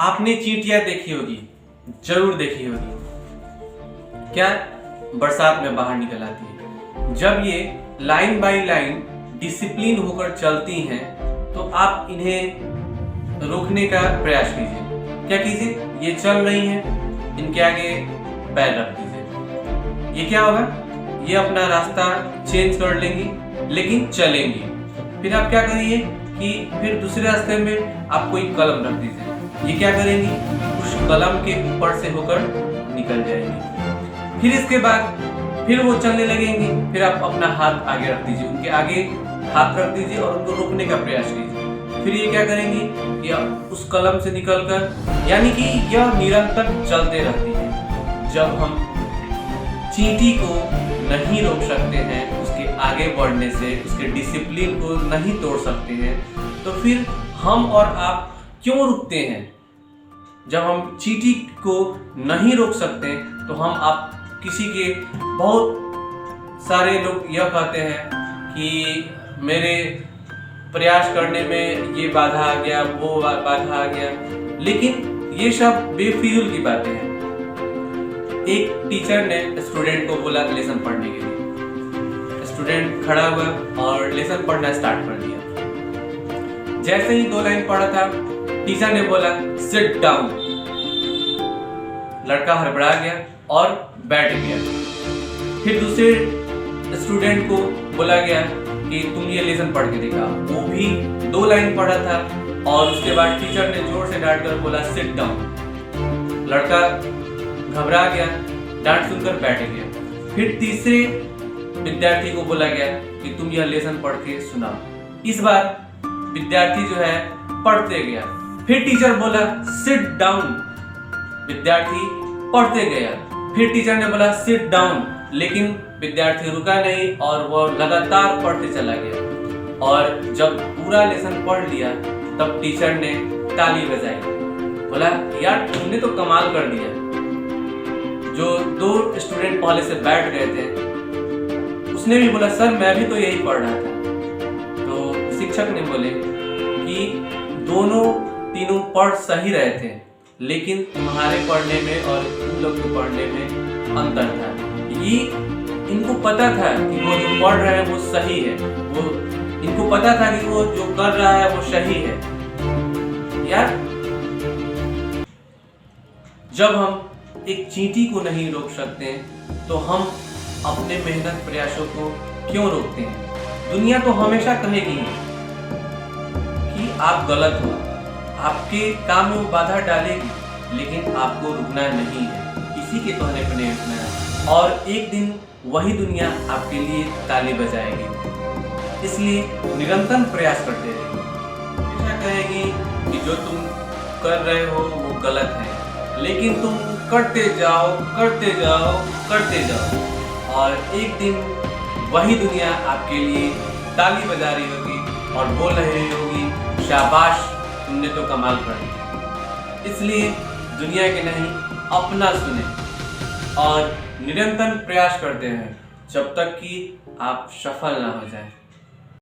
आपने चींटियां देखी होगी, जरूर देखी होगी। क्या बरसात में बाहर निकल आती है। जब ये लाइन बाय लाइन डिसिप्लिन होकर चलती हैं तो आप इन्हें रोकने का प्रयास कीजिए। क्या कीजिए, ये चल रही हैं, इनके आगे पैर रख दीजिए। ये क्या होगा, ये अपना रास्ता चेंज कर लेंगी लेकिन चलेंगी। फिर आप क्या करिए कि फिर दूसरे रास्ते में आप कोई कलम रख दीजिए। ये क्या करेंगी, उस कलम के ऊपर से होकर निकल जाएंगी। फिर इसके बाद फिर वो चलने लगेंगी। फिर आप अपना हाथ आगे रख दीजिए, उनके आगे हाथ रख दीजिए और उनको रोकने का प्रयास कीजिए। फिर ये क्या करेंगी कि उस कलम से निकलकर, यानी कि यह निरंतर चलते रहती है। जब हम चींटी को नहीं रोक सकते हैं उसके आगे बढ़ने से, उसके डिसिप्लिन को नहीं तोड़ सकते हैं, तो फिर हम और आप क्यों रुकते हैं। जब हम चींटी को नहीं रोक सकते तो हम आप किसी के, बहुत सारे लोग यह कहते हैं कि मेरे प्रयास करने में ये बाधा आ गया, वो बाधा आ गया, लेकिन ये सब बेफिजूल की बातें हैं। एक टीचर ने स्टूडेंट को बोला लेसन पढ़ने के लिए। स्टूडेंट खड़ा हुआ और लेसन पढ़ना स्टार्ट कर दिया। जैसे ही 2 लाइन पढ़ा था, टीचर ने बोला सिट डाउन। लड़का हड़बड़ा गया और बैठ गया। फिर दूसरे स्टूडेंट को बोला गया कि तुम ये लेसन पढ़ के दिखा। वो भी 2 लाइन पढ़ा था और उसके बाद टीचर ने जोर से डांट कर बोला सिट डाउन। लड़का घबरा गया, डांट सुनकर बैठ गया। फिर तीसरे विद्यार्थी को बोला गया कि तुम यह लेसन पढ़ के सुनाओ। इस बार विद्यार्थी जो है पढ़ते गया। फिर टीचर बोला सिट डाउन, विद्यार्थी पढ़ते गया। फिर टीचर ने बोला सिट डाउन, लेकिन विद्यार्थी रुका नहीं और वो लगातार पढ़ते चला गया। और जब पूरा लेसन पढ़ लिया तब टीचर ने ताली बजाई। बोला यार तुमने तो कमाल कर दिया। जो 2 स्टूडेंट पहले से बैठ गए थे उसने भी बोला सर मैं भी तो यही पढ़ रहा था। तो शिक्षक ने बोले कि दोनों तीनों पढ़ सही रहे थे, लेकिन तुम्हारे पढ़ने में और उन लोग के पढ़ने में अंतर था। ये इनको पता था कि वो जो पढ़ रहे हैं वो सही है, वो इनको पता था कि वो जो कर रहा है वो सही है। यार जब हम एक चींटी को नहीं रोक सकते तो हम अपने मेहनत प्रयासों को क्यों रोकते हैं। दुनिया तो हमेशा कहेगी कि आप गलत हो, आपके काम में वो बाधा डालेगी, लेकिन आपको रुकना नहीं है, किसी के कहने पर नहीं रुकना है। और एक दिन वही दुनिया आपके लिए ताली बजाएगी। इसलिए निरंतर प्रयास करते रहिए। हमेशा कहेगी कि जो तुम कर रहे हो वो गलत है, लेकिन तुम करते जाओ करते जाओ करते जाओ, और एक दिन वही दुनिया आपके लिए ताली बजा रही होगी और बोल रही होगी शाबाश तुमने तो कमाल कर दिया। इसलिए दुनिया के नहीं अपना सुने और निरंतर प्रयास करते हैं जब तक कि आप सफल ना हो जाएं।